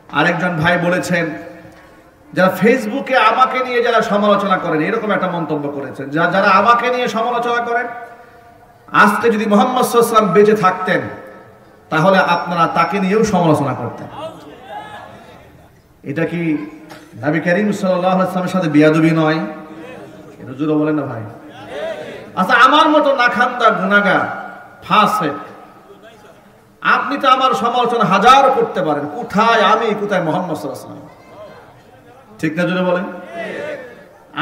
আরেকজন ভাই বলেছেন, যারা ফেসবুকে আমাকে নিয়ে যারা সমালোচনা করেন, এরকম একটা মন্তব্য করেছেন, যারা আমাকে নিয়ে সমালোচনা করেন, আজকে যদি মুহাম্মদ সাল্লাল্লাহু আলাইহি ওয়াসাল্লাম বেঁচে থাকতেন তাহলে আপনারা তাকে নিয়েও সমালোচনা করতেন। এটা কি নবী করিম সাল্লাল্লাহু আলাইহি ওয়াসাল্লামের সাথে বিয়াদবি নয়? এটা জোরে বলেন না ভাই। আচ্ছা, আমার মতো নাখান্দা গুনাহগার ফাসিক, আপনি তো আমার সমালোচনা হাজার করতে পারেন, কোথায় আমি, কোথায় মুহাম্মদ সাল্লাল্লাহু আলাইহি ওয়াসাল্লাম? ঠিক না, জোরে বলেন।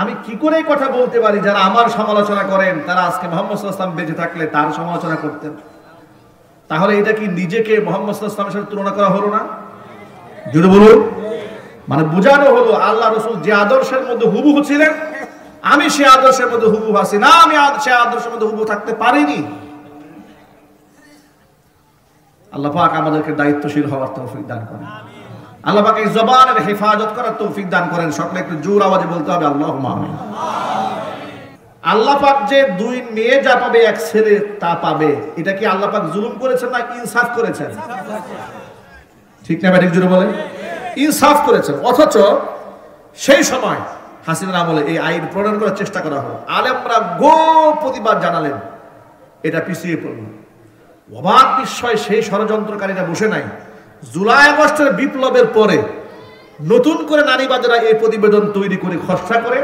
আমি কি করে এই কথা বলতে পারি যারা আমার সমালোচনা করেন তারা আজকে মুহাম্মদ সাল্লাল্লাহু আলাইহি ওয়াসাল্লাম বেঁচে থাকলে তার সমালোচনা করতেন? তাহলে এটা কি নিজেকে মুহাম্মদ সাল্লাল্লাহু আলাইহি ওয়াসাল্লামের সাথে তুলনা করা হলো না? জোরে বলুন। মানে বোঝানো হলো আল্লাহ রাসূল যে আদর্শের মধ্যে হুবহু ছিলেন, আমি সে আদর্শের মধ্যে হুবহু আছি না, আমি সে আদর্শের মধ্যে হুবহু থাকতে পারিনি। আল্লাহ পাক আমাদেরকে দায়িত্বশীল হওয়ার তৌফিক দান করেন। আল্লাহ পাক এই জবানের হেফাজত করার তৌফিক দান করেন। সকলে একটু জোর আওয়াজে বলতে হবে আল্লাহুম্মা আমিন। আল্লাহ পাক যে দুই মেয়ে যা পাবে এক ছেলে তা পাবে, এটা কি আল্লাহ পাক জুলুম করেছেন না ইনসাফ করেছেন? ঠিক না ব্যাটিক জোরে বলেন। ইনসাফ করেছেন। অথচ সেই সময় হাসিনার আমলে এই আইন প্রণয়ন করার চেষ্টা করা হলো, আলেমরা গো প্রতিবাদ জানালেন, এটা পিছিয়ে পড়ল। অবাক বিস্ময় সেই ষড়যন্ত্রকারীরা বসে নাই। জুলাই আগস্টের বিপ্লবের পরে নতুন করে নারীবাদীরা এই প্রতিবেদন তৈরি করে খসড়া করে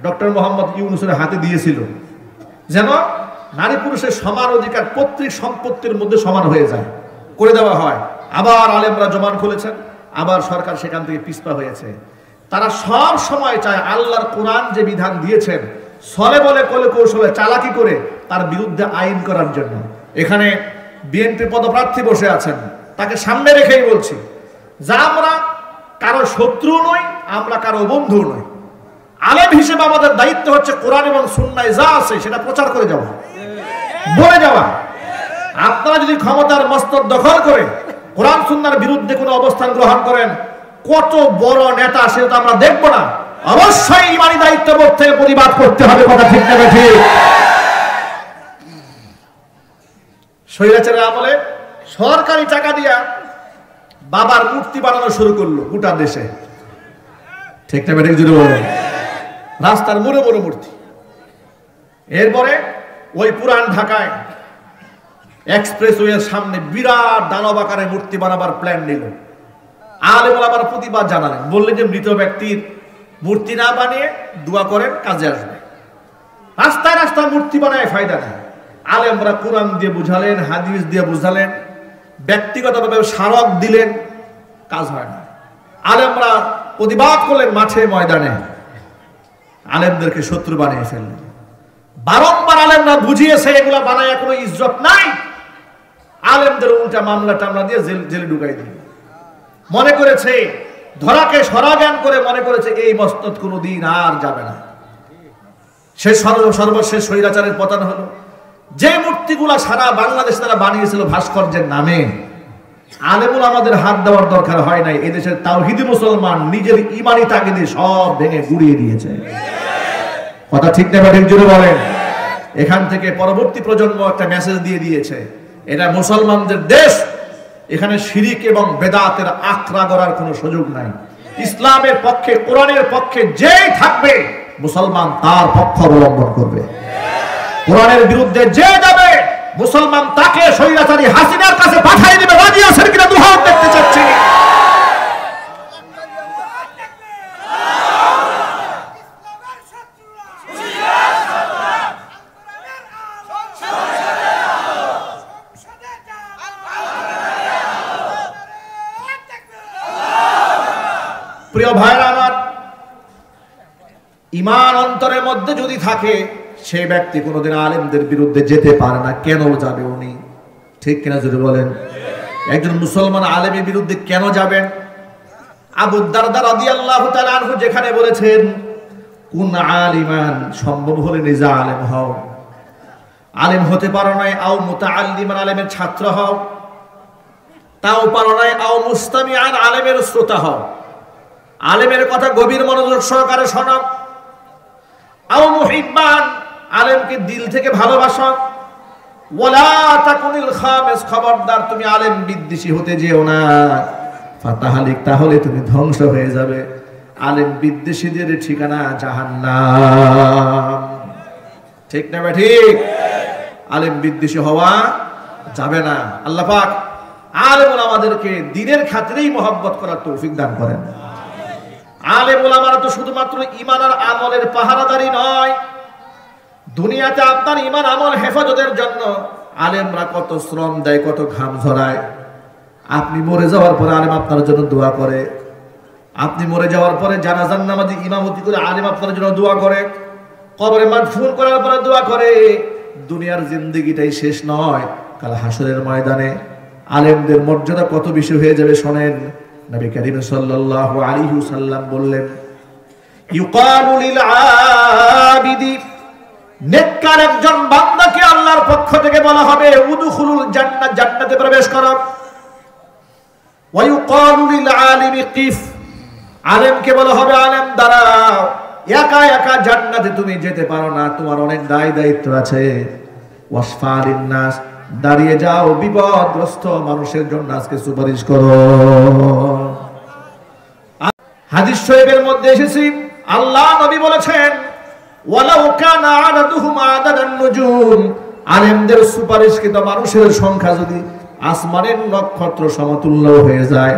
ডক্টর মোহাম্মদ ইউনূসের হাতে দিয়েছিল, যেন নারী পুরুষের সমান অধিকার পৈতৃক সম্পত্তির মধ্যে সমান হয়ে যায়, করে দেওয়া হয়। আবার আলেমরা জমান খুলেছেন, আবার সরকার সেখান থেকে পিছপা হয়েছে। তারা সব সময় চায় আল্লাহর কোরআন যে বিধান দিয়েছেন ছলে বলে কলে কৌশলে চালাকি করে তার বিরুদ্ধে আইন করার জন্য। এখানে বিএনপি পদপ্রার্থী বসে আছেন, তাকে সামনে রেখেই বলছি যে আমরা কারো শত্রু নই, আমরা কারো বন্ধু নই। আলেম হিসেবে আমাদের দায়িত্ব হচ্ছে কোরআন এবং সুন্নায় যা আছে সেটা প্রচার করে যাওয়া, বলে যাওয়া। আপনারা যদি ক্ষমতার মস্তক দখল করে কোরআন সুন্নাহর বিরুদ্ধে কোনো অবস্থান গ্রহণ করেন, কত বড় নেতা সেটা তো আমরা দেখবো না। অবশ্যই ইমানি দায়িত্ববোধ থেকে প্রতিবাদ করতে হবে, কথা ঠিক না ঠিক? স্বৈরাচারের আমলে সরকারি টাকা দিয়া বাবার মূর্তি বানানো শুরু করলো গোটা দেশে, ঠিক না ঠিক? যদি বলেন রাস্তার মোড়ে মোড়ে মূর্তি। এরপরে ওই পুরান ঢাকায় এক্সপ্রেসওয়ের সামনে বিরাট দানব আকারে মূর্তি বানাবার প্ল্যান নিল। আলেম ওলামার প্রতিবাদ জানালেন, বললেন যে মৃত ব্যক্তির মূর্তি না বানিয়ে দোয়া করেন, কাজে আসবে। রাস্তায় রাস্তায় মূর্তি বানায় ফায়দা নেই। আলেমরা কোরআন দিয়ে বুঝালেন, হাদিস দিয়ে বুঝালেন, ব্যক্তিগতভাবে স্মারক দিলেন, কাজ হয় না। আলেমরা প্রতিবাদ করলেন মাঠে ময়দানে, আলেমদেরকে শত্রু বানিয়ে ফেললেন। বারংবার আলেমরা বুঝিয়েছে এগুলা বানায় কোনো ইজ্জত নাই, আলেমদের উল্টা মামলা টামলা দিয়ে জেলে ঢুকাই দিল। মনে করেছে ধরাকে সরা জ্ঞান করে মনে করেছে এই মসনদ কোনোদিন আর যাবে না। সর্বশেষ স্বৈরাচারের পতন হলো। যে মূর্তিগুলা সারা বাংলাদেশ তারা বানিয়েছিল ভাস্কর্যের নামে, আলেমুল আমাদের হাত দেওয়ার দরকার হয় নাই। এদেশের তাওহীদি মুসলমান নিজের ইমানি তাগিদে সব ভেঙে গুড়িয়ে দিয়েছে, কথা ঠিক না ঠিক? জোরে বলেন। এখান থেকে পরবর্তী প্রজন্ম একটা মেসেজ দিয়ে দিয়েছে, এটা মুসলমানদের দেশ, এখানে শিরিক এবং বেদাতের আখড়া গড়ার কোনো সুযোগ নাই। ইসলামের পক্ষে, কোরআনের পক্ষে যেই থাকবে মুসলমান তার পক্ষ অবলম্বন করবে। কোরআনের বিরুদ্ধে যে যাবে মুসলমান তাকে স্বৈরাচারী হাসিনার কাছে পাঠিয়ে দিবে। রাজি আছেন কিনা? দুহাত দেখতে চাচ্ছি। প্রিয় ভাইরা আমার, ঈমান অন্তরের মধ্যে যদি থাকে সেই ব্যক্তি কোনোদিন আলেমদের বিরুদ্ধে যেতে পারে না। কেন যাবে উনি? ঠিক কিনা যদি বলেন। একজন মুসলমান আলেমের বিরুদ্ধে কেন যাবেন? আবু দারদা রাদিয়াল্লাহু তাআলা আনহু যেখানে বলেছেন কুন আলিমান, সম্ভব হলে নিজে আলেম হও। আলেম হতে পারো নাই, আও মুতাআল্লিমান, আলেমের ছাত্র হও। তাও পারো নাই, আও মুস্তামিআন, আলেমের শ্রোতা হও। আলেমের কথা গভীর মনোযোগ সহকারে শোনো। আও মুহিব্বান, আলেমকে দিল থেকে ভালোবাসো। ওয়ালা তাকুনিল খামিস, খবরদার তুমি আলেম বিদ্বেষী হতে যেও না। ফাতাহালিক, তাহলে তুমি ধ্বংস হয়ে যাবে। আলেম বিদ্বেষীদের ঠিকানা জাহান্নাম। ঠিক না ঠিক? আলেম বিদ্বেষী হওয়া যাবে না। আল্লাহ পাক আলেম ওলামাদেরকে দ্বীনের খাতিরেই মহব্বত করার তৌফিক দান করেন। আলেম ওলামারা তো শুধুমাত্র ঈমান আর আমলের পাহারাদারি নয়, দুনিয়াতে আপনার ঈমান আমল হেফাজতের জন্য আলেমরা কত শ্রম দেয়, কত ঘাম ঝরায়। আপনি মরে যাওয়ার পরে আলেম আপনার জন্য দোয়া করে, আপনি মরে যাওয়ার পরে জানাজার নামাজে ইমামতি করে আলেম আপনার জন্য দোয়া করে, কবরে মাদফুন করার পরে দোয়া করে। দুনিয়ার জিন্দেগিটাই শেষ নয়, কাল হাসরের ময়দানে আলেমদের মর্যাদা কত বেশি হয়ে যাবে শোনেন। নবী করিম সাল্লাল্লাহু আলাইহি ওয়াসাল্লাম বললেন, ইউকালু লিল আবিদি, নেককার একজন বান্দাকে আল্লাহর পক্ষ থেকে বলা হবে উদখুলুল জান্নাত, জান্নাতে প্রবেশ করো। ওয়া ইউকালু লিল আলিমি কিফ, আলেমকে বলা হবে আলেম দাঁড়াও, একা একা জান্নাতে তুমি যেতে পারো না, তোমার অনেক দায় দায়িত্ব আছে। ওয়াসফা লিন নাস, দাঁড়িয়ে যাও, বিপদগ্রস্ত মানুষের জন্য আজকে সুপারিশ করো। হাদিস শরীফের মধ্যে এসেছে, আল্লাহ নবী বলেছেন, ওয়ালাউ কানা আদাদুহুম আদাদান নুজুম, আলেমদের সুপারিশকৃত মানুষের সংখ্যা যদি আসমানের নক্ষত্র সমতুল্য হয়ে যায়,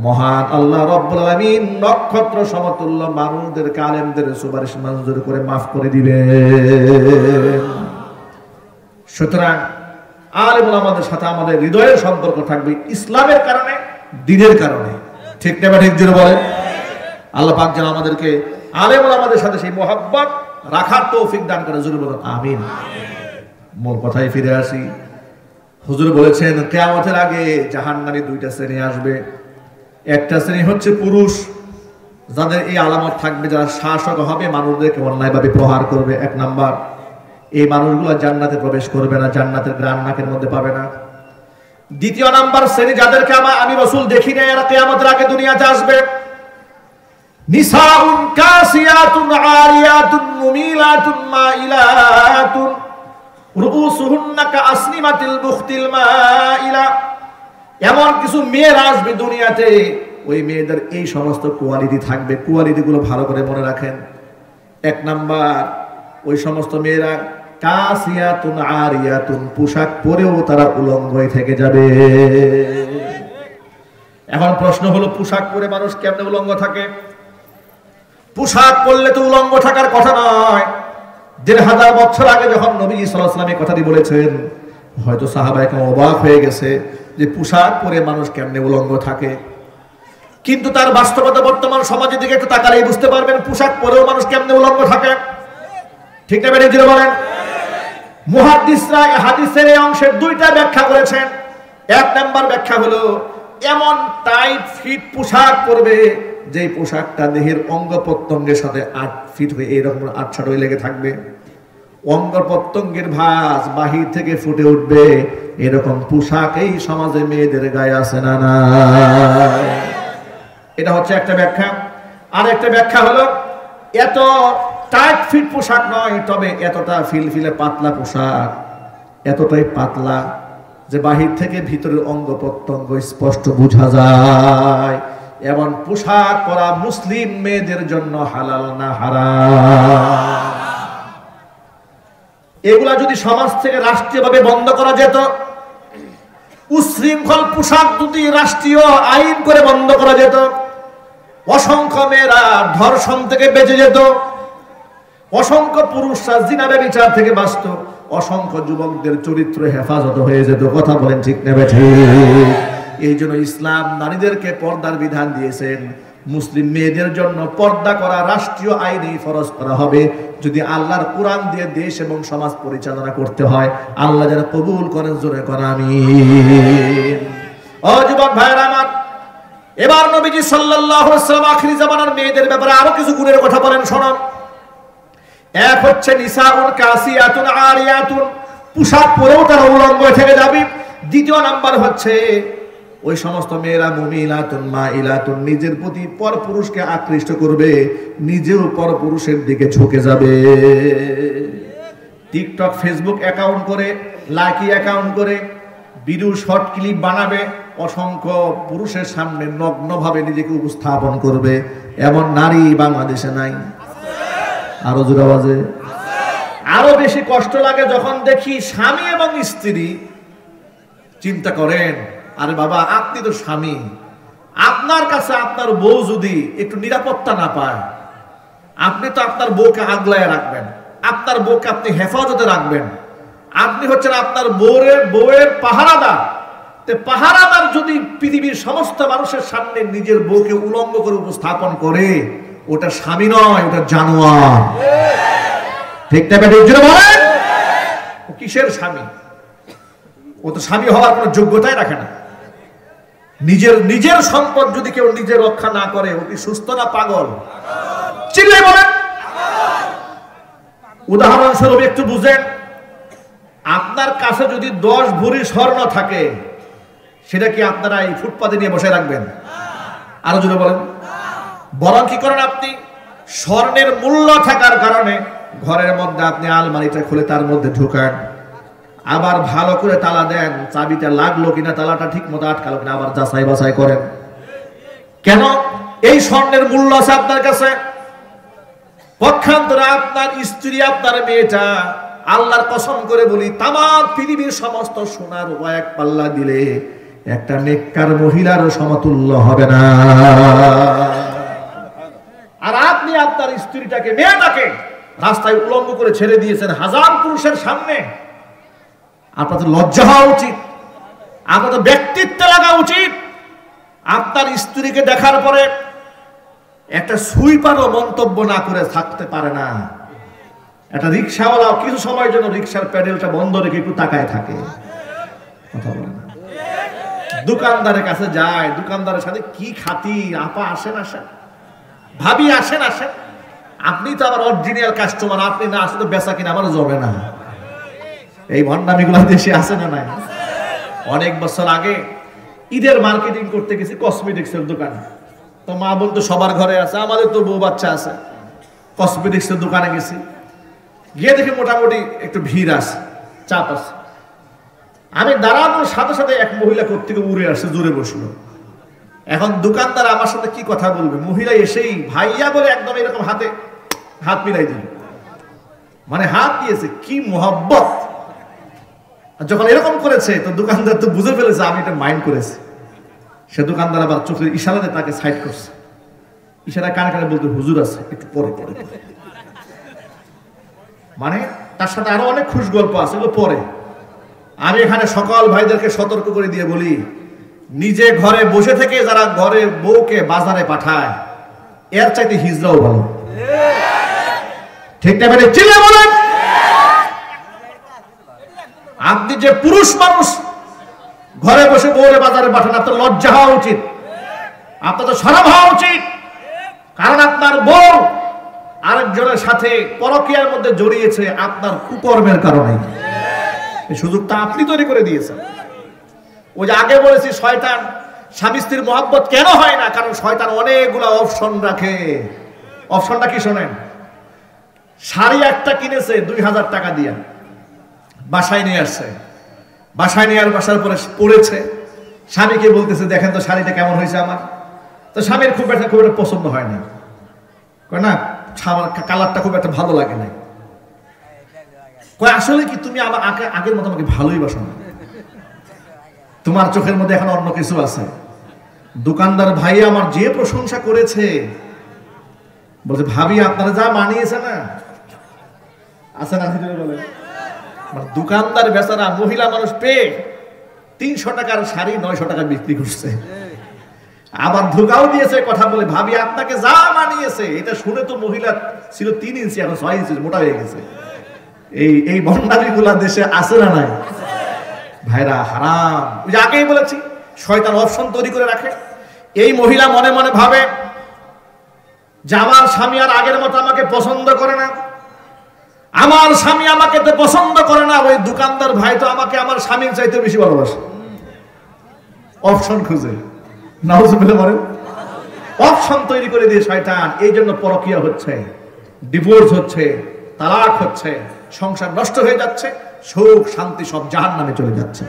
মহান আল্লাহ রাব্বুল আলামিন নক্ষত্র সমতুল্য মানুষদেরকে আলেমদের সুপারিশ মঞ্জুর করে মাফ করে দিবেন। সুতরাং আলেম ওলামাদের সাথে আমাদের হৃদয়ের সম্পর্ক থাকবে ইসলামের কারণে, দ্বীনের কারণে। ঠিক না ঠিক জোরে বলেন? আল্লাহ পাক যেন আমাদেরকে আলেম ওলামাদের সাথে সেই মহব্বত রাখার তৌফিক দান করে। জোরে বলেন আমিন। মূল কথায় ফিরে আসি। হুজুর বলেছেন কিয়ামতের আগে জাহান্নামী দুইটা শ্রেণী আসবে। একটা শ্রেণী হচ্ছে পুরুষ, যাদের এই আলামত থাকবে, যারা শাসক হবে, মানুষদেরকে অন্যায়ভাবে প্রহার করবে। এক নাম্বার, এই মানুষগুলো জান্নাতে প্রবেশ করবে না, জান্নাতের ঘ্রাণ নাকের মধ্যে পাবে না। দ্বিতীয় নাম্বার শ্রেণী, যাদেরকে আমি রাসূল দেখি না, এরা কিয়ামতের আগে দুনিয়াতে আসবে। নিসাউন কাসিয়াতুন আরিয়াতুন মুমিলাতুন মাইলাতুন রুউসুহুন্না কাআসনিমাতিল বুখতিল মাইলা, এমন কিছু মেয়েরা আসবে দুনিয়াতে, ওই মেয়েদের এই সমস্ত কোয়ালিটি থাকবে। কোয়ালিটিগুলো ভালো করে মনে রাখেন। এক নাম্বার, ওই সমস্ত মেয়েরা কাসিয়াতুন আরিয়াতুন, পোশাক পরেও তারা উলঙ্গ হয়ে থেকে যাবে। এখন প্রশ্ন হলো, পোশাক পরে মানুষ কেমনে উলঙ্গ থাকে? পোশাক পরলে তো উলঙ্গ থাকার কথা নয়। ১৫০০ বছর আগে যখন নবী সাল্লাল্লাহু আলাইহি ওয়াসাল্লাম এই কথাটি বলেছেন, হয়তো সাহাবায়ে কেরাম অবাক হয়ে গেছে যে পোশাক পরে মানুষ কেমনে উলঙ্গ থাকে। কিন্তু তার বাস্তবতা বর্তমান সমাজের দিকে একটু তাকালেই বুঝতে পারবেন পোশাক পরেও মানুষ কেমনে উলঙ্গ থাকে। ঠিক না বেঠিক জোরে বলেন? মুহাদ্দিসরা এই হাদিসের এই অংশের দুইটা ব্যাখ্যা করেছেন। এক নাম্বার ব্যাখ্যা হলো, এমন টাইট ফিট পোশাক পরবে যে পোশাকটা দেহের অঙ্গ প্রত্যঙ্গের সাথে ৮ ফিট হয়ে এরকম আটসাট হয়ে লেগে থাকবে। অঙ্গ প্রত্যঙ্গের ভাঁজ বাহির থেকে ফুটে উঠবে, এরকম পোশাক এই সমাজে মেয়েদের গায়ে আছে না না? এটা হচ্ছে একটা ব্যাখ্যা। আর একটা ব্যাখ্যা হলো, এত টাইট ফিট পোশাক নয়, তবে এতটা ফিলফিলে পাতলা পোশাক, এতটাই পাতলা যে বাহির থেকে ভিতরের অঙ্গ প্রত্যঙ্গ স্পষ্ট বোঝা যায়। এমন পোশাক পরা মুসলিম মেয়েদের জন্য হালাল না হারাম? এগুলা যদি সমাজ থেকে রাষ্ট্রীয়ভাবে বন্ধ করা যেত, উশৃঙ্খল পোশাক যদি রাষ্ট্রীয় আইন করে বন্ধ করা যেত, অসংখ্য মেয়েরা ধর্ষণ থেকে বেঁচে যেত, অসংখ্য পুরুষরা জিনা ব্যভিচার থেকে বাঁচত, অসংখ্য যুবকদের চরিত্র হেফাজত হয়ে যেত। কথা বলেন ঠিক না বেঠিক? এই জন্য ইসলাম নারীদেরকে পর্দার বিধান দিয়েছেন। মুসলিম মেয়েদের জন্য পর্দা করা রাষ্ট্রীয় আইনেই ফরজ করা হবে। যদি আল্লাহর কোরআন দিয়ে দেশ এবং সমাজ পরিচালনা করতে হয়, আল্লাহ যেন কবুল করেন। জোরে করেন আমিন। ও যুবক ভাইরা আমার, এবার নবীজি সাল্লাল্লাহু আলাইহি ওয়াসাল্লাম আখিরি জামানার মেয়েদের ব্যাপারে আরো কিছু গুণের কথা বলেন, শোনান। এক হচ্ছে নিসাউন কাসিয়াতুন আরিয়াতুন, পোশাক পরেও তারা উলঙ্গ থেকে যাবে। দ্বিতীয় নাম্বার হচ্ছে ওই সমস্ত মেয়েরা মুমিলাতুন মাইলাতুন, নিজের প্রতি পরপুরুষকে আকৃষ্ট করবে, নিজেও পরপুরুষের দিকে ঝুঁকে যাবে। টিকটক ফেসবুক অ্যাকাউন্ট করে, লাকি অ্যাকাউন্ট করে ভিডিও শর্ট ক্লিপ বানাবে, অসংখ্য পুরুষের সামনে নগ্নভাবে নিজেকে উপস্থাপন করবে, এমন নারী বাংলাদেশে নাই? আরো জোরে আওয়াজে। আরো বেশি কষ্ট লাগে যখন দেখি স্বামী এবং স্ত্রী, চিন্তা করেন, আরে বাবা আপনি তো স্বামী, আপনার কাছে আপনার বউ যদি একটু নিরাপত্তা না পায়, আপনি তো আপনার বউকে আগলায় রাখবেন, আপনার বউকে আপনি হেফাজতে রাখবেন, আপনি হচ্ছেন আপনার বউয়ের পাহারাদার। পাহারাদার যদি পৃথিবীর সমস্ত মানুষের সামনে নিজের বউকে উলঙ্গ করে উপস্থাপন করে, ওটা স্বামী নয়, ওটা জানোয়ার। ঠিক না বেঠিক জোরে বলেন? ও কিসের স্বামী? ও তো স্বামী হওয়ার কোনো যোগ্যতাই রাখে না। নিজের সম্পদ যদি কেউ নিজে রক্ষা না করে, ও কি সুস্থ না পাগল? চিল্লাই বলেন। উদাহরণস্বরূপ একটু বুঝেন, আপনার কাছে যদি 10 ভরি স্বর্ণ থাকে, সেটা কি আপনারা এই ফুটপাতে নিয়ে বসে রাখবেন? আরো জোরে বলেন। বরং কি করেন, আপনি স্বর্ণের মূল্য থাকার কারণে ঘরের মধ্যে আপনি আলমারিটা খুলে তার মধ্যে ঢুকান, আবার ভালো করে তালা দেন, চাবিটা লাগলো কিনা, তালাটা ঠিক মতো আটকালো কিনা, আবার যাচাই বাছাই করেন। কেন? এই স্বর্ণের মূল্য আছে আপনার কাছে। পক্ষান্তরে আপনার স্ত্রী, আপনার মেয়েটা, আল্লাহর কসম করে বলি, তামাম পৃথিবীর সমস্ত সোনার এক পাল্লা দিলে একটা নেককার মহিলার সমতুল্য হবে না। আর আপনি আপনার স্ত্রীটাকে, মেয়েটাকে রাস্তায় উলঙ্গ করে ছেড়ে দিয়েছেন হাজার পুরুষের সামনে। আপনার তো লজ্জা হওয়া উচিত, আপনার তো ব্যক্তিত্ব লাগা উচিত। আপনার স্ত্রীকে দেখার পরে একটা সুইপারও মন্তব্য না করে থাকতে পারে না। একটা রিক্সাওয়ালাও কিছু সময়ের জন্য রিক্সার প্যাডেলটা বন্ধ রেখে একটু তাকায় থাকে, কথা বলে না। দোকানদারের কাছে যায়, দোকানদারের সাথে কি খাতির, আপা আসেন আসেন, ভাবি আসেন আসেন, আপনি তো আবার অরিজিনাল কাস্টমার, আপনি না আসলে তো বেচা কিনা আমার জমে না। এই ভণ্ডামিগুলো দেশে আছে না নাই? অনেক বছর আগে ঈদের মার্কেটিং করতে গেছি কসমেটিক্সের দোকানে। তো মা বলতো সবার ঘরে আছে, আমাদের তো বউ বাচ্চা আছে। কসমেটিক্সের দোকানে গেছি, গিয়ে দেখি মোটামুটি একটু ভিড় আছে, চাপ আছে। আমি দাঁড়ানোর সাথে সাথে এক মহিলা কোত্থেকে উড়ে আসছে, জোরে বসলো। এখন দোকানদার আমার সাথে কি কথা বলবে? মহিলা এসেই ভাইয়া বলে একদম এরকম হাত মিলাই দিল, মানে হাত দিয়েছে, কি মোহব্বত। যখন এরকম করেছে তো দোকানদার তো বুঝে ফেলেছে আমি এটা মাইন্ড করেছি। সে দোকানদার আবার চোখের ইশারাতে তাকে সাইড করছে, ইশারা কানে কানে বলতে, হুজুর আছে, একটু পরে পরে। মানে তার সাথে আরো অনেক খুশ গল্প আছে, এগুলো পরে। আমি এখানে সকল ভাইদেরকে সতর্ক করে দিয়ে বলি, নিজে ঘরে বসে থেকে যারা ঘরে বউকে বাজারে পাঠায়, এর চাইতে হিজড়াও ভালো। ঠিক না বেঠিক? চিল্লায়ে বলেন। আপনি যে পুরুষ মানুষ, ঘরে বসে বউরে বাজারে পাঠান, আপনার লজ্জা হওয়া উচিত, আপনার তো শরম হওয়া উচিত। কারণ আপনার বউ আরেকজনের সাথে পরকীয়ার মধ্যে জড়িয়েছে আপনার কুকর্মের কারণে। এই সুযোগটা আপনি তৈরি করে দিয়েছেন। ওই যে আগে বলেছি, শয়তান স্বামী স্ত্রীর মহব্বত কেন হয় না? কারণ শয়তান অনেকগুলো অপশন রাখে। অপশনটা কি শোনেন? শাড়ি একটা কিনেছে 2000 টাকা দিয়ে, বাসায় নিয়ে আসছে, বাসায় নিয়ে আসার পরে পড়েছে, স্বামীকে বলতেছে, দেখেন তো শাড়িটা কেমন হয়েছে আমার। তো স্বামীর খুব একটা পছন্দ হয় না, না কালারটা খুব একটা ভালো লাগে না। কয় আসলে কি তুমি আমার আগের মতো আমাকে ভালোই বাসো না, তোমার চোখের মধ্যে এখন অন্য কিছু আছে। দোকানদার ভাই আমার যে প্রশংসা করেছে, বলছে ভাবি আপনারা যা মানিয়েছে না, আছে না? বলে দোকানদার বেচারা মহিলা মানুষ পেয়ে 300 টাকার শাড়ি 900 টাকা বিক্রি করছে। আবার ধোকাও দিয়েছে কথা বলে, ভাবি আপনাকে যা মানিয়েছে। এটা শুনে তো মহিলা ছিল 3 ইঞ্চি, এখন 6 ইঞ্চি মোটা হয়ে গেছে। এই ভণ্ডামিগুলা দেশে আছে না নাই? ভাইরা হারাম। ওই যে আগেই বলেছি, শয়তান অপশন তৈরি করে রাখে। এই মহিলা মনে মনে ভাবে যে আমার স্বামী আর আগের মতো আমাকে পছন্দ করে না, আমার স্বামী আমাকে তো পছন্দ করে না, ওই দোকানদার ভাই তো আমাকে আমার স্বামীর চাইতে বেশি ভালোবাসে। অপশন খুঁজে, নাউজুবিল্লাহ বলেন। অপশন তৈরি করে দিয়ে শয়তান। এই জন্য পরকীয়া হচ্ছে, ডিভোর্স হচ্ছে, তালাক হচ্ছে, সংসার নষ্ট হয়ে যাচ্ছে, সুখ শান্তি সব জাহান্নামে চলে যাচ্ছে।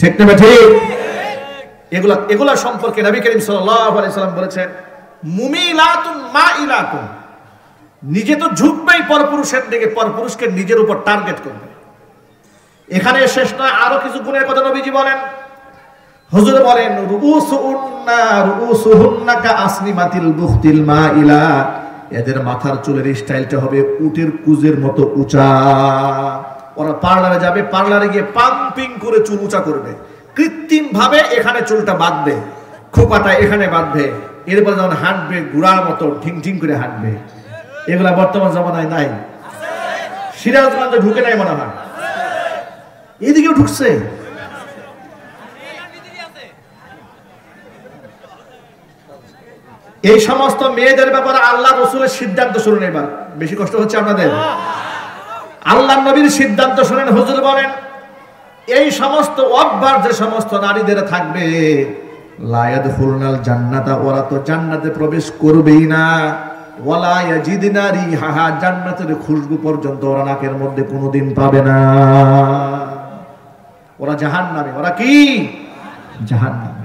ঠিক না ঠিক? এগুলা সম্পর্কে নবী করিম সাল্লাল্লাহু আলাইহি সাল্লাম বলেছেন মুমিলাতুন মাইলাতুন, নিজে তো ঝুঁকবেই পরপুরুষের দিকে, পরপুরুষকে নিজের উপর টার্গেট করবে। এখানে শেষ নয়, আরো কিছু গুণের কথা নবীজি বলেন। হুজুর বলেন রুউসুহুন্না কাআসনিমাতিল বুখতিল মাইলা, এদের মাথার চুলের স্টাইলটা হবে উটের কুজের মতো উঁচা। ওরা পার্লারে যাবে, পার্লারে গিয়ে পাম্পিং করে চুল উঁচা করবে, কৃত্রিম ভাবে এখানে চুলটা বাঁধবে, খোপাটা এখানে বাঁধবে, এরপর যখন হাঁটবে ঘোড়ার মতো ঢিং ঢিং করে হাঁটবে। এগুলা বর্তমান জামানায় নাই। সিরাজগঞ্জে ঢুকে নাই মনে হয়, এদিকেও ঢুকছে। এই সমস্ত মেয়েদের ব্যাপারে আল্লাহ রসুলের সিদ্ধান্ত শুনুন। এবার বেশি কষ্ট হচ্ছে আপনাদের। আল্লাহ নবীর সিদ্ধান্ত শুনেন। হুজুর বলেন এই সমস্ত অভ্যাস যে সমস্ত নারীদের থাকবে, লা ইয়াদখুলুনাল জান্নাতা, ওরা তো জান্নাতে প্রবেশ করবেই না। ওয়ালা ইয়াজিদনা রিহাহা, জান্নাতের খুশবু পর্যন্ত ওরা নাকের মধ্যে কোনোদিন পাবে না। ওরা জাহান্নামী। ওরা কি? জাহান্নামী।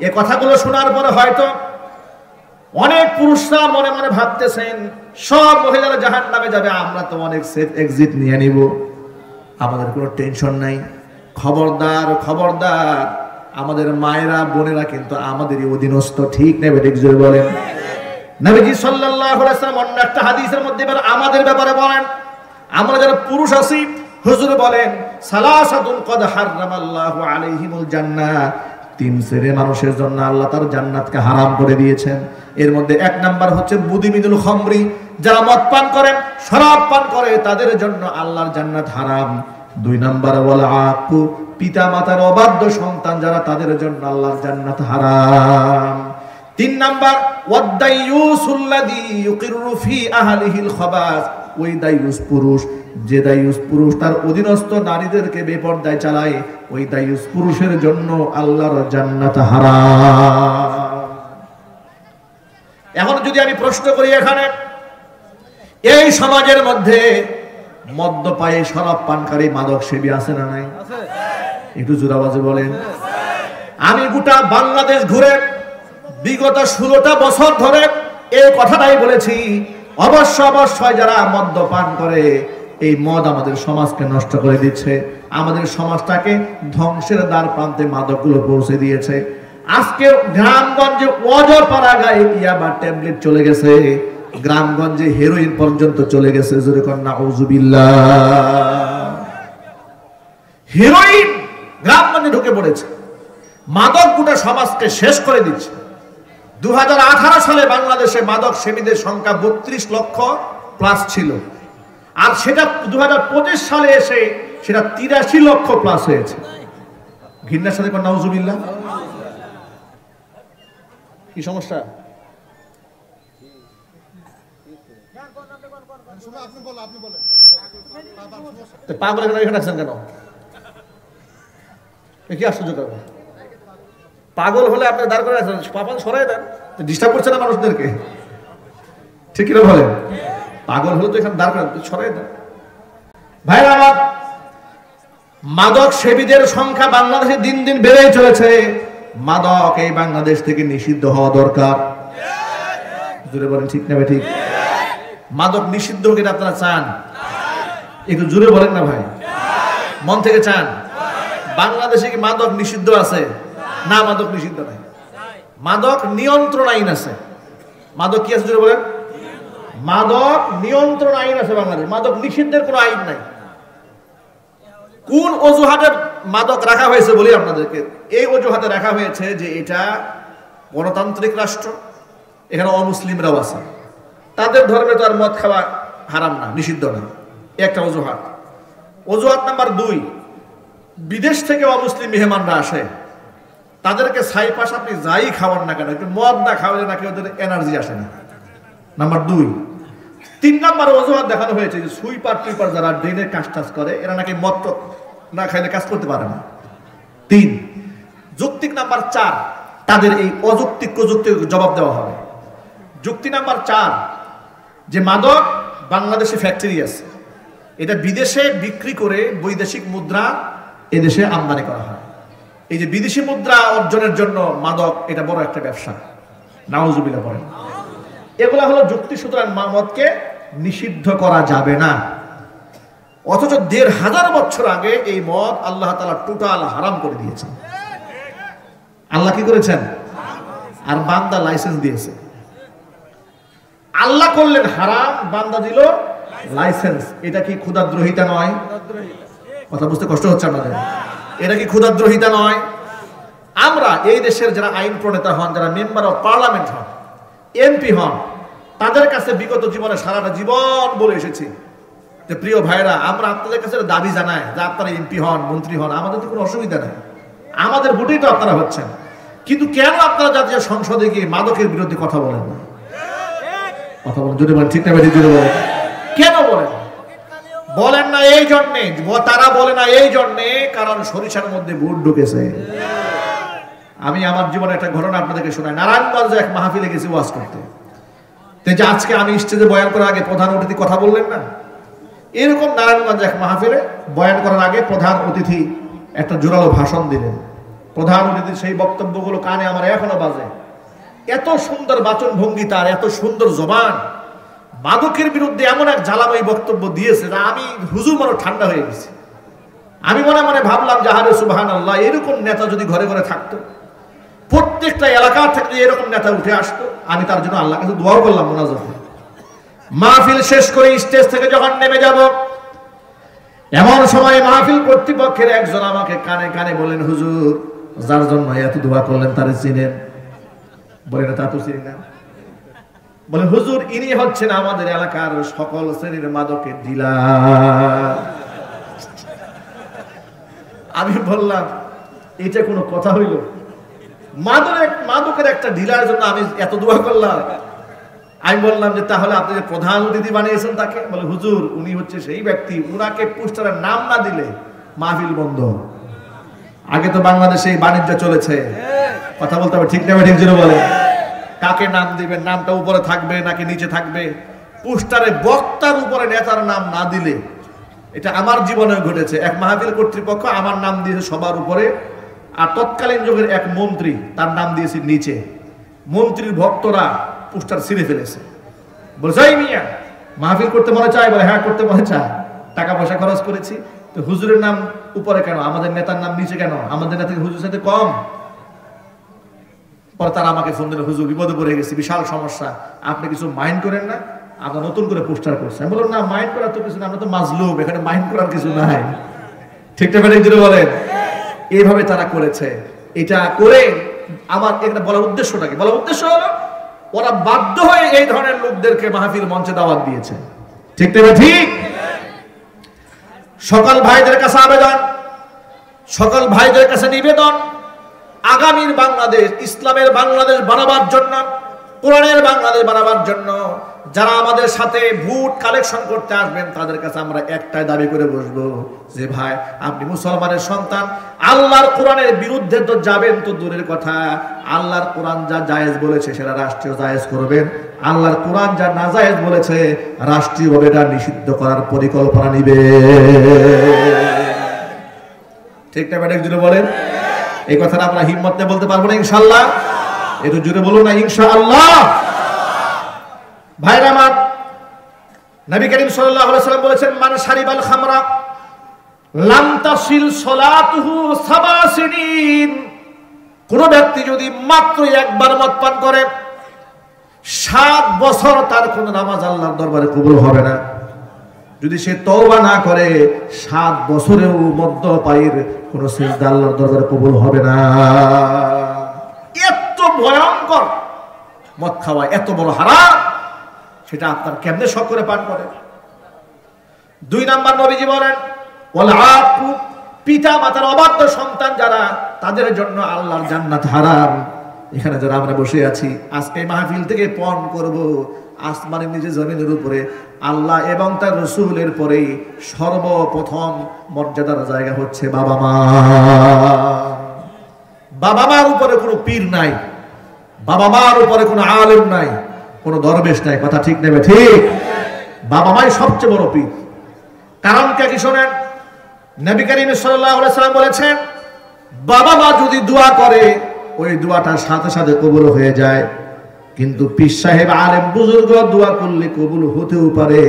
এই কথাগুলো শোনার পরে হয়তো অনেক পুরুষরা মনে মনে ভাবতেছেন সব মহিলারা জাহান্নামে যাবে, আমরা তো অনেক সেফ এক্সিট নিয়ে নিব, আমাদের কোনো টেনশন নাই। খবরদার খবরদার, আমাদের মায়েরা বোনেরা কিন্তু আমাদেরই অধীনস্থ। ঠিক নেবে ঠিক জোরে বলেন। নবীজি সাল্লাল্লাহু আলাইহি ওয়াসাল্লাম অন্য একটা হাদিসের মধ্যে এবার আমাদের ব্যাপারে বলেন, আমরা যারা পুরুষ আছি, হুজুর বলেন সালাসাতুন কদ হারামাল্লাহু আলাইহিমুল জান্নাহ, তিন শ্রেণীর মানুষের জন্য আল্লাহ তার জান্নাতকে হারাম করে দিয়েছেন। এর মধ্যে এক নাম্বার হচ্ছে মুদিমিনুল খামরি, যারা মদ পান করে, শরাব পান করে, তাদের জন্য আল্লাহর জান্নাত হারাম। দুই নাম্বার ওয়াল আকু, পিতা মাতার অবাধ্য সন্তান যারা, তাদের জন্য আল্লাহর জান্নাত হারাম। তিন নাম্বার ওয়াদাইয়ুসুল্লাযী ইউকিরু ফি আহলিহিল খাবাস, ওই দাইয়ুস পুরুষ, যে দাইয়ুস পুরুষ তার অধীনস্থ নারীদেরকে বেপরদায় চালায়, ওই দাইয়ুস পুরুষের জন্য আল্লাহর জান্নাত হারাম। এখন যদি আমি প্রশ্ন করি, এখানে এই সমাজের মধ্যে মদ্যপায়ী, শরাব পানকারী, মাদক সেবী আছে না নাই? একটু জোরে আওয়াজে বলেন। আমি গোটা বাংলাদেশ ঘুরে বিগত 16টা বছর ধরে এই কথাটাই বলেছি, অবশ্যই যারা মদ্যপান করে, এই মদ আমাদের সমাজকে নষ্ট করে দিচ্ছে, আমাদের সমাজটাকে ধ্বংসের দ্বার প্রান্তে মাদকগুলো পৌঁছে দিয়েছে। আজকে গ্রামগঞ্জে অজপাড়া গায়ে ইয়াবা ট্যাবলেট চলে গেছে, গ্রামগঞ্জে হেরোইন পর্যন্ত চলে গেছে। জোরে কর নাউজুবিল্লাহ। হেরোইন গ্রামগঞ্জে ঢুকে পড়েছে, মাদক গোটা সমাজকে শেষ করে দিচ্ছে। 2018 সালে বাংলাদেশে মাদক সেবীদের সংখ্যা 32 লক্ষ প্লাস ছিল, আর সেটা 2025 সালে এসে সেটা 83 লক্ষ প্লাস হয়েছে। ঘৃণার সাথে কর নাউজুবিল্লাহ। কি সমস্যা? পাগল এখানে আছেন কেন? কি আশ্চর্য করবে? পাগল হলে আপনি দাঁড় করে আছেন, পাপান সরাই দেন, ডিস্টার্ব করছে না মানুষদেরকে। ঠিক কিনা বলেন? পাগল হলে তো এখানে দাঁড় করে সরাই দেন। ভাইরা আমার, মাদক সেবীদের সংখ্যা বাংলাদেশে দিন দিন বেড়েই চলেছে। মাদক এই বাংলাদেশ থেকে নিষিদ্ধ হওয়া দরকার। জোরে বলেন ঠিক না? ঠিক। মাদক নিষিদ্ধ হোক, এটা আপনারা চান? একটু জোরে বলেন না ভাই, মন থেকে চান? বাংলাদেশে কি মাদক নিষিদ্ধ আছে? না, মাদক নিষিদ্ধ নাই, মাদক নিয়ন্ত্রণ আইন আছে। মাদক কি আছে জোরে বলেন? মাদক নিয়ন্ত্রণ আইন আছে বাংলাদেশ, মাদক নিষিদ্ধের কোনো আইন নাই। কোন অজুহাতে মাদক রাখা হয়েছে বলি আপনাদেরকে। এই অজুহাতে রাখা হয়েছে যে এটা গণতান্ত্রিক রাষ্ট্র, এখানে অমুসলিমরাও আছে, তাদের ধর্মে তো আর মদ খাওয়া হারাম না, নিষিদ্ধ না। একটা অজুহাত। অজুহাত নাম্বার 2, বিদেশ থেকে অমুসলিম মেহমানরা আসে, তাদেরকে ছাইপাশ আপনি যাই খাওয়ান না কেন, একটু মদ না খাওয়ালে নাকি ওদের এনার্জি আসে না। নাম্বার 2। 3 নাম্বার অজুহাত দেখানো হয়েছে যে সুইপার টুইপার যারা ড্রেনের কাজ টাজ করে, এরা নাকি মদ না খাইলে কাজ করতে পারে না। 3। যৌক্তিক নাম্বার 4, তাদের এই অযৌক্তিক প্রযুক্তির জবাব দেওয়া হবে। যুক্তি নাম্বার 4, যে মাদক বাংলাদেশে ফ্যাক্টরি আছে, এটা বিদেশে বিক্রি করে বৈদেশিক মুদ্রা এদেশে আমদানি করা হয়। এই যে বিদেশি মুদ্রা অর্জনের জন্য মাদক, এটা বড় একটা ব্যবসা, নাউজুবিল্লাহ বলেন। এগুলা হলো যুক্তি, সুতরাং মদকে নিষিদ্ধ করা যাবে না। অথচ ১৫০০ বছর আগে এই মদ আল্লাহ তাআলা টোটাল হারাম করে দিয়েছেন। আল্লাহ কি করেছেন? আর বান্দা লাইসেন্স দিয়েছে। আল্লাহ করলেন হারাম, বান্দা দিল লাইসেন্স। এটা কি ক্ষুধাদ্রোহিতা নয়? কথা বুঝতে কষ্ট হচ্ছে আমাদের? এটা কি ক্ষুধাদ্রোহিতা নয়? আমরা এই দেশের যারা আইন প্রণেতা হন, যারা মেম্বার অফ পার্লামেন্ট হন, এমপি হন, তাদের কাছে বিগত জীবনে সারাটা জীবন বলে এসেছি যে প্রিয় ভাইরা, আমরা আপনাদের কাছে দাবি জানাই যে আপনারা এমপি হন, মন্ত্রী হন, আমাদের তো কোনো অসুবিধা নেই, আমাদের ভোটেই তো আপনারা হচ্ছেন, কিন্তু কেন আপনারা জাতীয় সংসদে গিয়ে মাদকের বিরুদ্ধে কথা বলেন না? কথা বলেন, যদি বলেন ঠিক না বেঠিক, যদি বলেন কেন বলেন না? এই জন্যে, তারা বলে না এই জন্যে কারণ সরিষার মধ্যে ভূত ঢুকেছে। আমি আমার জীবনে একটা ঘটনা আপনাদেরকে শোনাই। নারায়ণগঞ্জে এক মাহফিলে গেছি ওয়াজ করতে। যে আজকে আমি স্টেজে বয়ান করার আগে প্রধান অতিথি কথা বললেন না, এরকম নারায়ণগঞ্জে এক মাহফিলে বয়ান করার আগে প্রধান অতিথি একটা জোরালো ভাষণ দিলেন। প্রধান অতিথির সেই বক্তব্যগুলো কানে আমার এখনো বাজে। এত সুন্দর বাচন ভঙ্গি তার, এত সুন্দর জবান, মাদকের বিরুদ্ধে এমন এক জ্বালাময়ী বক্তব্য দিয়েছে যা আমি হুজুর মনে ঠান্ডা হয়ে গেছি। আমি মনে মনে ভাবলাম যে আরে সুবহানাল্লাহ, এরকম নেতা যদি ঘরে ঘরে থাকতো, প্রত্যেকটা এলাকা থেকে এরকম নেতা উঠে আসতো, আমি তার জন্য আল্লাহর কাছে দোয়া করলাম মোনাজাত। মাহফিল শেষ করে স্টেজ থেকে যখন নেমে যাব, এমন সময় মাহফিল কর্তৃপক্ষের একজন আমাকে কানে কানে বলেন, হুজুর যার জন্য এত দোয়া করলেন তারে চিনেন? বলে না, তা তো চিনি না। বলে হুজুর ইনি হচ্ছেন আমাদের এলাকার সকল শ্রেণীর মাদকের ডিলার। আমি বললাম এটা কোনো কথা হইল? মাদকের একটা ডিলারের জন্য আমি এত দোয়া করলাম? আমি বললাম যে তাহলে আপনি যে প্রধান অতিথি বানিয়েছেন তাকে? বলে হুজুর উনি হচ্ছে সেই ব্যক্তি, উনাকে পোস্টারের নাম না দিলে মাহফিল বন্ধ। আগে তো বাংলাদেশে এই বাণিজ্য চলেছে, কথা বলতে হবে ঠিক না ঠিক জন্য বলে। কাকে নাম দিবেন, নামটা উপরে থাকবে নাকি নিচে থাকবে? পোস্টারে বক্তার উপরে নেতার নাম না দিলে, এটা আমার জীবনে ঘটেছে। এক মাহফিল কর্তৃপক্ষ আমার নাম দিয়েছে সবার উপরে, আর তৎকালীন যুগের এক মন্ত্রী তার নাম দিয়েছে নিচে। মন্ত্রীর ভক্তরা পোস্টার ছিঁড়ে ফেলেছে। বলে যাই মিয়া, মাহফিল করতে মনে চায়? বলে হ্যাঁ করতে মনে চায়, টাকা পয়সা খরচ করেছি, তো হুজুরের নাম উপরে কেন, আমাদের নেতার নাম নিচে কেন? আমাদের নেতা হুজুরের সাথে কম? পরে তারা আমাকে ফোন দিল, হুজুর বিপদে পড়ে গেছি, বিশাল সমস্যা, আপনি কিছু মাইন্ড করেন না, আমরা নতুন করে পোস্টার করছি। আমি বললাম না, মাইন্ড করার তো কিছু না, আমরা তো মাজলুম, এখানে মাইন্ড করার কিছু নাই। ঠিক না বেঠিক যদি বলেন? এইভাবে তারা করেছে। এটা করে আমার এটা বলার উদ্দেশ্যটা কি? বলার উদ্দেশ্য হলো ওরা বাধ্য হয়ে এই ধরনের লোকদেরকে মাহফিল মঞ্চে দাওয়াত দিয়েছে। ঠিক না ঠিক? সকল ভাইদের কাছে আবেদন, সকল ভাইদের কাছে নিবেদন, আগামীর বাংলাদেশ, ইসলামের বাংলাদেশ বানাবার জন্য, কোরআনের বাংলাদেশ বানাবার জন্য যারা আমাদের সাথে ভোট কালেকশন করতে আসবেন তাদের কাছে আমরা একটাই দাবি করে বসবো যে ভাই আপনি মুসলমানের সন্তান, আল্লাহর কোরআনের বিরুদ্ধে তো যাবেন তো দূরের কথা, আল্লাহর কোরআন যা জায়েজ বলেছে সেটা রাষ্ট্রীয় জায়েজ করবেন, আল্লাহর কোরআন যা নাজায়েজ বলেছে রাষ্ট্রীয়ভাবে এটা নিষিদ্ধ করার পরিকল্পনা নিবে। ঠিক না ম্যাডাম জুড়ে বলেন? এই কথাটা আমরা হিম্মত নিয়ে বলতে পারবো না ইনশাআল্লাহ? একটু জুড়ে বলুন না ইনশাআল্লাহ। ভাইরা আমার, নবী করিম সাল্লাল্লাহু আলাইহি ওয়াসাল্লাম বলেছেন, মান শারিবাল খামরা লাম তাসিল সালাতুহু সাবা সিনিন। কোন ব্যক্তি যদি মাত্র একবার মদ পান করে 7 বছর তার কোন নামাজ আল্লাহর দরবারে কবুল হবে না। যদি সে তওবা না করে 7 বছরেও মদ্যপায়ীর কোন সিজদা আল্লাহর দরবারে কবুল হবে না। এত ভয়ঙ্কর মদ খাওয়া, এত বড় হারাম, সেটা আপনার কেমনে শখ করে পান করে? 2 নাম্বার নবীজি বলেন, ওয়াল আকু, পিতা মাতার অবাধ্য সন্তান যারা, তাদের জন্য আল্লাহর জান্নাত হারাম। এখানে যারা আমরা বসে আছি আজকে মাহফিল থেকে পণ করব, আসমানের নিচে জমিনের উপরে আল্লাহ এবং তার রাসূলের পরেই সর্বপ্রথম মর্যাদার জায়গা হচ্ছে বাবা মা। বাবা মার উপরে কোনো পীর নাই, বাবা মার উপরে কোনো আলেম নাই, কোনো দরবেশ নাই। কথা ঠিক নেবে ঠিক? বাবা মাই সবচেয়ে বড় পীর। কারণ কি শোনেন, নবী করিম সাল্লাল্লাহু আলাইহি ওয়াসাল্লাম বলেছেন, বাবা মা যদি দোয়া করে ওই দোয়াটার সাথে সাথে কবুল হয়ে যায়, কিন্তু পীর সাহেব আলেম বুজুর্গ দোয়া করলে কবুল হতেও পারে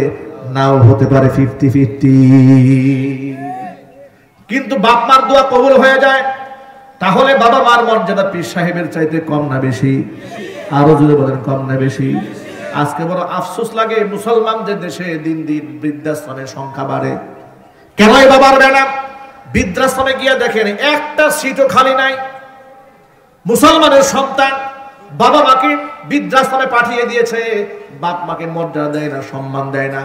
নাও হতে পারে 50-50। কিন্তু বাপ মার দোয়া কবুল হয়ে যায়, তাহলে বাবা মার মর্যাদা পীর সাহেবের চাইতে কম না বেশি? আরো যদি বলেন কম না বেশি? আজকে বড় আফসোস লাগে মুসলমানদের দেশে দিন দিন বৃদ্ধাশ্রমের সংখ্যা বাড়ে। কেন বাবার বেলা বৃদ্ধাশ্রমে গিয়ে দেখেন একটা সিটও খালি নাই। মুসলমানের সন্তান বাবা মাকে বৃদ্ধাশ্রমে পাঠিয়ে দিয়েছে, বাপ মাকে মর্যাদা দেয় না, সম্মান দেয় না।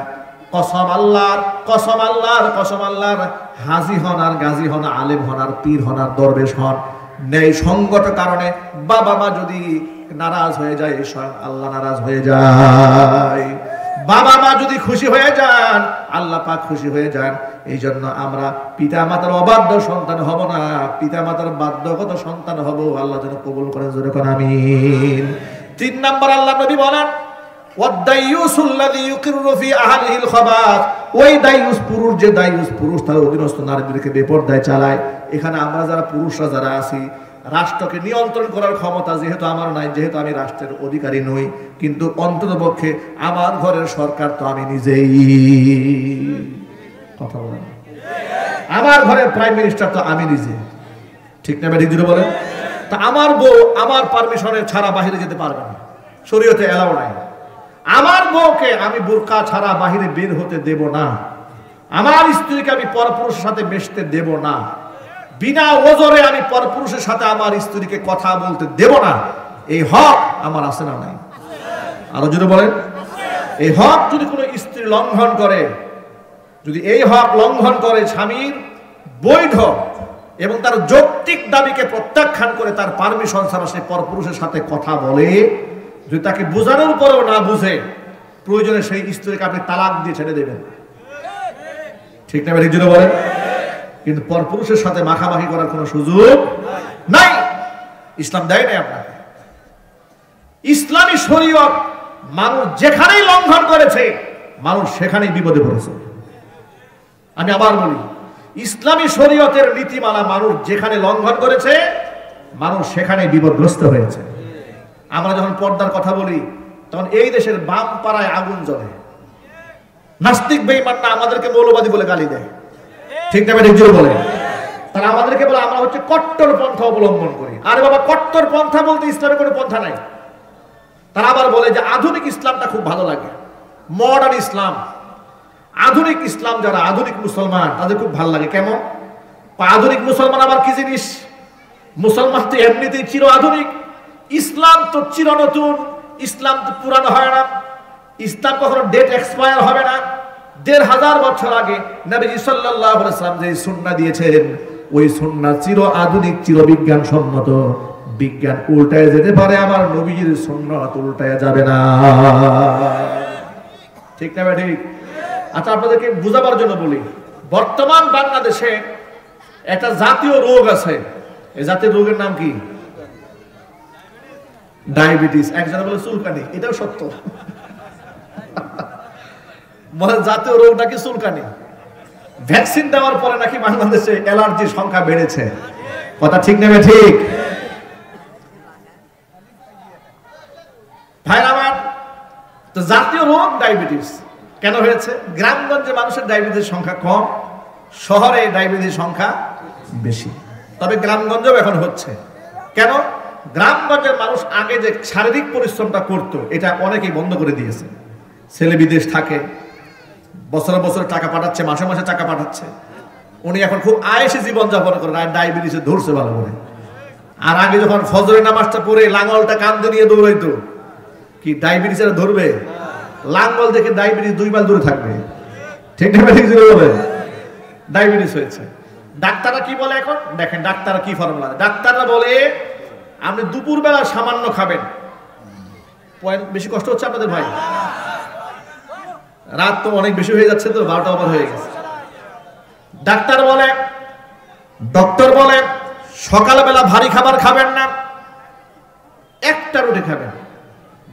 কসম আল্লাহর, কসম আল্লাহর, কসম আল্লাহর, হাজি হন আর গাজী হন, আলেম হন আর পীর হন আর দরবেশ হন, নেই সঙ্গত কারণে বাবা মা যদি নারাজ হয়ে যায়, স্বয়ং আল্লাহ নারাজ হয়ে যায়। বাবা মা যদি খুশি হয়ে যান, আল্লাহ পাক খুশি হয়ে যান। এই জন্য আমরা পিতা মাতার অবাধ্য সন্তান হব না, পিতা মাতার বাধ্যগত সন্তান হব। আল্লাহ যেন কবুল করেন, জোরে কোন আমিন। 3 নাম্বার আল্লাহ নবী বলেন ওয়াদাইয়ুসুল্লাযী ইউকিরু ফি আহলিহিল খাবাস, ওই দায়ুস পুরুষ, যে দায়ুস পুরুষ তার অধীনস্থ নারীদেরকে বেপরদায় চালায়। এখানে আমরা যারা পুরুষরা যারা আছি, রাষ্ট্রকে নিয়ন্ত্রণ করার ক্ষমতা যেহেতু আমার নাই, যেহেতু আমি রাষ্ট্রের অধিকারী নই, কিন্তু অন্ততপক্ষে আমার ঘরের সরকার তো আমি নিজেই। কথা বলেন, আমার ঘরের প্রাইম মিনিস্টার তো আমি নিজে, ঠিক না ঠিক যদি বলেন? তা আমার বউ আমার পারমিশনের ছাড়া বাইরে যেতে পারবে না, শরীয়তে এলাও নাই। আমার বউকে আমি বোরকা ছাড়া বাইরে বের হতে দেব না, আমার স্ত্রীকে আমি পরপুরুষের সাথে মিশতে দেব না, বিনা ওজরে আমি পরপুরুষের সাথে আমার স্ত্রীকে কথা বলতে দেব না। এই হক আমার আছে না নাই? আরো যদি বলেন, এই হক যদি কোনো স্ত্রী লঙ্ঘন করে, যদি এই হক লঙ্ঘন করে, স্বামীর বৈধ এবং তার যৌক্তিক দাবিকে প্রত্যাখ্যান করে তার পারমিশন ছাড়া সে পরপুরুষের সাথে কথা বলে, যদি তাকে বোঝানোর পরেও না বুঝে, প্রয়োজনে সেই স্ত্রীকে আপনি তালাক দিয়ে ছেড়ে দেবেন, ঠিক না ঠিক যদি বলেন? কিন্তু পরপুরুষের সাথে মাখামাখি করার কোনো সুযোগ নাই, ইসলাম দেয় নাই আপনাকে। ইসলামী শরীয়ত মানুষ যেখানেই লঙ্ঘন করেছে, মানুষ সেখানেই বিপদে পড়েছে। আমি আবার বলি, ইসলামী শরীয়তের নীতিমালা মানুষ যেখানে লঙ্ঘন করেছে, মানুষ সেখানে বিপদগ্রস্ত হয়েছে। আমরা যখন পর্দার কথা বলি, তখন এই দেশের বাম পাড়ায় আগুন জ্বলে, নাস্তিক বেঈমানরা আমাদেরকে মৌলবাদী বলে গালি দেয়, ঠিক না ঠিক জোরে বলে? তারা আমাদেরকে বলে আমরা হচ্ছে কট্টর পন্থা অবলম্বন করি। আরে বাবা, কট্টর পন্থা বলতে ইসলামের কোনো পন্থা নাই। তারা আবার বলে যে আধুনিক ইসলামটা খুব ভালো লাগে, মডার্ন ইসলাম, আধুনিক ইসলাম, যারা আধুনিক মুসলমান তাদের খুব ভালো লাগে। কেমন? আধুনিক মুসলমান আবার কি জিনিস? মুসলমান তো এমনিতেই চির আধুনিক, ইসলাম তো চির নতুন, ইসলাম তো পুরানো হয় না, ইসলাম কখনো ডেট এক্সপায়ার হবে না। ১৫০০ বছর আগে নবীজি সাল্লাল্লাহু আলাইহি ওয়াসাল্লাম যে সুন্নাহ দিয়েছেন, ওই সুন্নাহ চির আধুনিক, চির বিজ্ঞান সম্মত। বিজ্ঞান উল্টায় যেতে পারে, আমার নবীজির সুন্নাত উল্টায় যাবে না, ঠিক না ঠিক? আচ্ছা, আপনাদেরকে বুঝাবার জন্য বলি, বর্তমান বাংলাদেশে একটা জাতীয় রোগ আছে। এই জাতীয় রোগের নাম কি? ডায়াবেটিস। একজন বলে চুলকানি, এটাও সত্য। জাতীয় রোগ নাকি চুলকানি। ভ্যাকসিন দেওয়ার পরে নাকি বাংলাদেশে অ্যালার্জির সংখ্যা বেড়েছে। কথা ঠিক নেবে ঠিক? ভাই আমার, তো জাতীয় রোগ ডায়াবেটিস কেন হয়েছে? গ্রামগঞ্জে মানুষের ডায়াবেটিস সংখ্যা কম, শহরে ডায়াবেটিস সংখ্যা বেশি। তবে গ্রামগঞ্জেও এখন হচ্ছে। কেন? গ্রামগঞ্জের মানুষ আগে যে শারীরিক পরিশ্রমটা করত, এটা অনেকেই বন্ধ করে দিয়েছে। ছেলে বিদেশ থাকে, বছরে বছরে টাকা পাঠাচ্ছে, মাসে মাসে টাকা পাঠাচ্ছে, উনি এখন খুব আয়েসে জীবনযাপন করেন, আর ডায়াবেটিসে ধরছে ভালো করে। আর আগে যখন ফজরের নামাজটা পড়ে লাঙ্গলটা কান্দে নিয়ে দৌড়াইতো, কি ডায়াবেটিসের ধরবে? লাঙ্গল দেখে ডায়াবেটিস 2 মাইল দূরে থাকবে, ঠিক না ঠিক বলে? ডায়াবেটিস হয়েছে। ডাক্তাররা কি বলে এখন দেখেন, ডাক্তাররা কি ফর্মুলা? ডাক্তাররা বলে আপনি দুপুরবেলা সামান্য খাবেন। বেশি কষ্ট হচ্ছে আপনাদের ভাই? রাত তো অনেক বেশি হয়ে যাচ্ছে, তো 12টা ওভার হয়ে গেছে। ডক্টর বলে সকালবেলা ভারী খাবার খাবেন না, একটা রুটি খাবেন,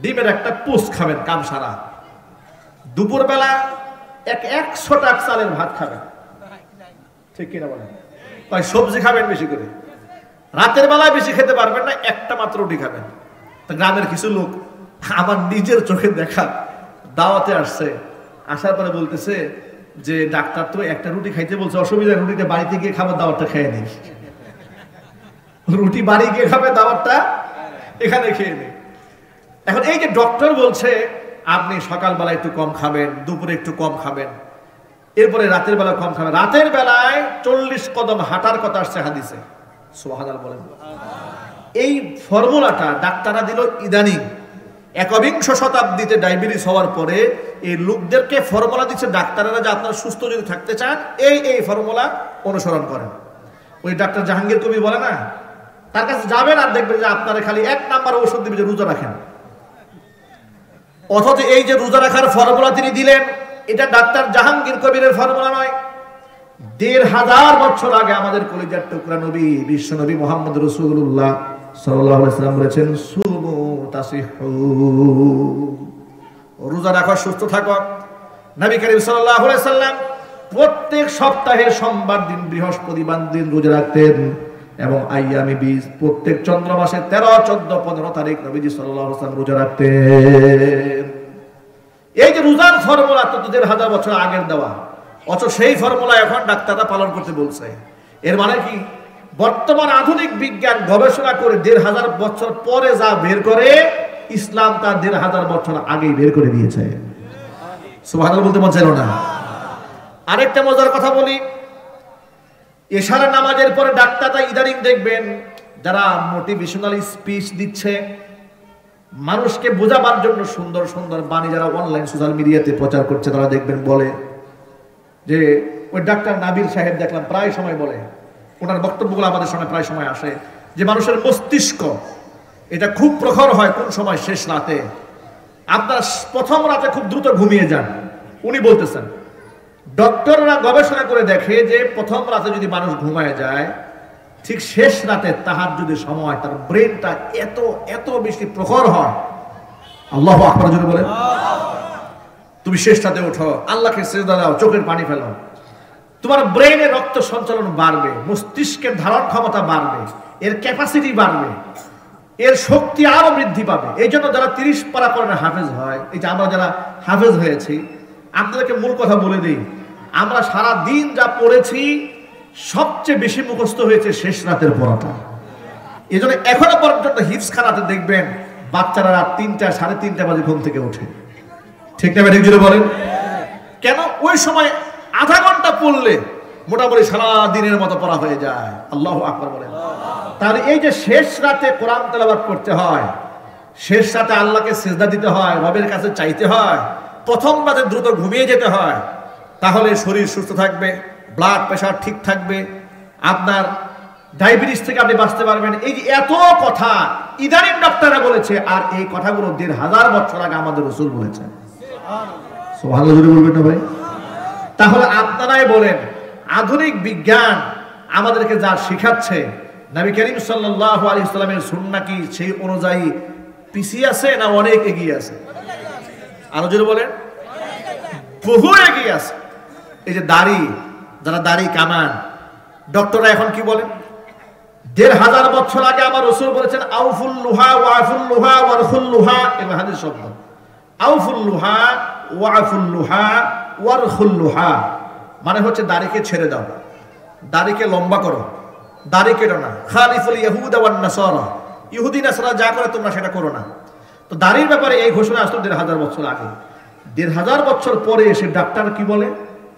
ডিমের একটা পোস্ট খাবেন কাম সারা। দুপুরবেলা 100 টাকা চালের ভাত খাবেন, ঠিক কিনা বলেন? সবজি খাবেন বেশি করে, রাতের বেলায় বেশি খেতে পারবেন না, একটা মাত্র রুটি খাবেন। তো গ্রামের কিছু লোক আমার নিজের চোখে দেখা দাওয়াতে আসছে, আসার পরে বলতেছে যে ডাক্তার তো একটা রুটি খাইতে বলছে, অসুবিধা, রুটিটা বাড়িতে গিয়ে খাবার, দাওয়াতটা খেয়ে নেই। রুটি বাড়ি গিয়ে খাবে, দাওয়াতটা এখানে খেয়ে নেই। এখন এই যে ডক্টর বলছে আপনি সকালবেলা একটু কম খাবেন, দুপুরে একটু কম খাবেন, এরপরে রাতের বেলা কম খাবেন, রাতের বেলায় 40 কদম হাঁটার কথা আসছে হাদিসে। সুবহানাল্লাহ বলেন। এই ফর্মুলাটা ডাক্তাররা দিল ইদানিং 21 শতাব্দীতে ডায়াবেটিস হওয়ার পরে এই লোকদেরকে ফর্মুলা দিচ্ছে ডাক্তাররা যে আপনারা সুস্থ যদি থাকতে চান এই ফর্মুলা অনুসরণ করেন। ওই ডাক্তার জাহাঙ্গীর কবি বলে না, তার কাছে যাবেন আর দেখবেন যে আপনারা খালি 1 নাম্বার ওষুধ দিবে যে রোজা রাখেন। অথচ এই যে রোজা রাখার ফর্মুলা তিনি দিলেন, এটা ডাক্তার জাহাঙ্গীর কবিরের ফর্মুলা নয়। 1500 বছর আগে আমাদের কলিজার টুকরা নবী, বিশ্ব নবী মুহাম্মদ রাসূলুল্লাহ সাল্লাল্লাহু আলাইহি ওয়াসাল্লাম বলেছেন, সুমু তাসিহু, রোজা রাখো সুস্থ থাকো। নবী করিম সাল্লাল্লাহু আলাইহি ওয়াসাল্লাম প্রত্যেক সপ্তাহের সোমবার দিন, বৃহস্পতিবার দিন রোজা রাখতেন এবং আইয়ামে বীজ প্রত্যেক চন্দ্র মাসে 13, 14, 15 তারিখ নবীজি সাল্লাল্লাহু আলাইহি ওয়াসাল্লাম রোজা রাখতেন। এই যে রোজার ফর্মুলা তো 2000 বছর আগের দেওয়া, অথচ সেই ফর্মুলা এখন ডাক্তাররা পালন করতে বলছে। এর মানে কি, বর্তমান আধুনিক বিজ্ঞান গবেষণা করে 1500 বছর পরে যা বের করে, ইসলাম তার 1500 বছর আগেই বের করে দিয়েছে। সুবহানাল্লাহ বলতে মন চাইল না। আরেকটা মজার কথা বলি, এশারা নামাজের পরে ডাক্তাররা ইদানিং দেখবেন যারা মোটিভেশনাল স্পিচ দিচ্ছে, মানুষকে বোঝাবার জন্য সুন্দর সুন্দর বাণী যারা অনলাইন সোশ্যাল মিডিয়াতে প্রচার করছে, তারা দেখবেন বলে যে, ওই ডাক্তার নাবিল সাহেব দেখলাম প্রায় সময় বলে, ওনার বক্তব্যগুলো আমাদের সামনে প্রায় সময় আসে, যে মানুষের মস্তিষ্ক এটা খুব প্রখর হয় কোন সময়, শেষ রাতে। আপনার প্রথম রাতে খুব দ্রুত ঘুমিয়ে যান। উনি বলতেছেন ডক্টররা গবেষণা করে দেখে যে প্রথম রাতে যদি মানুষ ঘুমায় যায়, ঠিক শেষ রাতে তাহাজ্জুদের সময় তার ব্রেনটা এত এত বেশি প্রখর হয়। আল্লাহু আকবার জোরে বলেন। তুমি শেষ রাতে ওঠো, আল্লাহকে সিজদা দাও, চোখের পানি ফেলো, তোমার ব্রেনে রক্ত সঞ্চালন বাড়বে, মস্তিষ্কের ধারণ ক্ষমতা বাড়বে, এর ক্যাপাসিটি বাড়বে, এর শক্তি আরো বৃদ্ধি পাবে। এই জন্য যারা 30 পারা করেন হাফেজ হয়, এই যে আমরা যারা হাফেজ হয়েছি, আপনাদেরকে মূল কথা বলে দিই, আমরা সারা দিন যা পড়েছি সবচেয়ে বেশি মুখস্থ হয়েছে শেষ রাতের পড়াটা। এই জন্য এখনো পর্যন্ত হিফজ খানাতে দেখবেন বাচ্চারা রাত 3টা, 3:30 বাজে ঘুম থেকে ওঠে। ঠিক না ঠিক জুড়ে বলেন? কেন? ওই সময় আধা ঘন্টা পড়লে মোটামুটি সারা দিনের মতো পড়া হয়ে যায়। আল্লাহু আকবার বলেন। তাহলে এই যে শেষ রাতে কোরআন তেলাওয়াত করতে হয়, শেষ রাতে আল্লাহকে সিজদা দিতে হয়, রবের কাছে চাইতে হয়, প্রথম রাতে দ্রুত ঘুমিয়ে যেতে হয়, তাহলে শরীর সুস্থ থাকবে, ব্লাড প্রেশার ঠিক থাকবে, আপনার ডায়াবেটিস থেকে আপনি বাঁচতে পারবেন। এই যে এত কথা ইদানিং ডাক্তাররা বলেছে, আর এই কথাগুলো 1500 বছর আগে আমাদের রাসূল বলেছেন। সুবহানাল্লাহ জোরে বলবেন না ভাই? তাহলে আপনারাই বলেন, আধুনিক বিজ্ঞান আমাদেরকে যা শিখাচ্ছে, নবী করিম সাল্লাল্লাহু আলাইহি ওয়াসাল্লামের সুন্নাহ কি সেই অনুযায়ী পিছিয়ে আছে না অনেক এগিয়ে আছে? আরো জোরে বলেন। বহু এগিয়ে আছে। এই যে দাড়ি, যারা দাড়ি কামান, ডক্টররা এখন কি বলেন, 1500 বছর আগে আমার রাসূল বলেছেন, আউফুল লুহা ওয়াফুল লুহা ওয়ারখুল লুহা। এই হাদিস শব্দ, আউফুল লুহা ওয়াফুল লুহা ওয়ারখুল লুহা, মানে হচ্ছে দাড়িকে ছেড়ে দাও, দাড়িকে লম্বা করো, দাড়ি কেটো না। খালিফুল ইয়াহুদা ওয়ান নাসারা, ইহুদি নাসারা যা করে তোমরা সেটা করো না। তো দাড়ির ব্যাপারে এই ঘোষণা আসলো 1500 বছর আগে। 1500 বছর পরে এসে ডাক্তার কি বলে,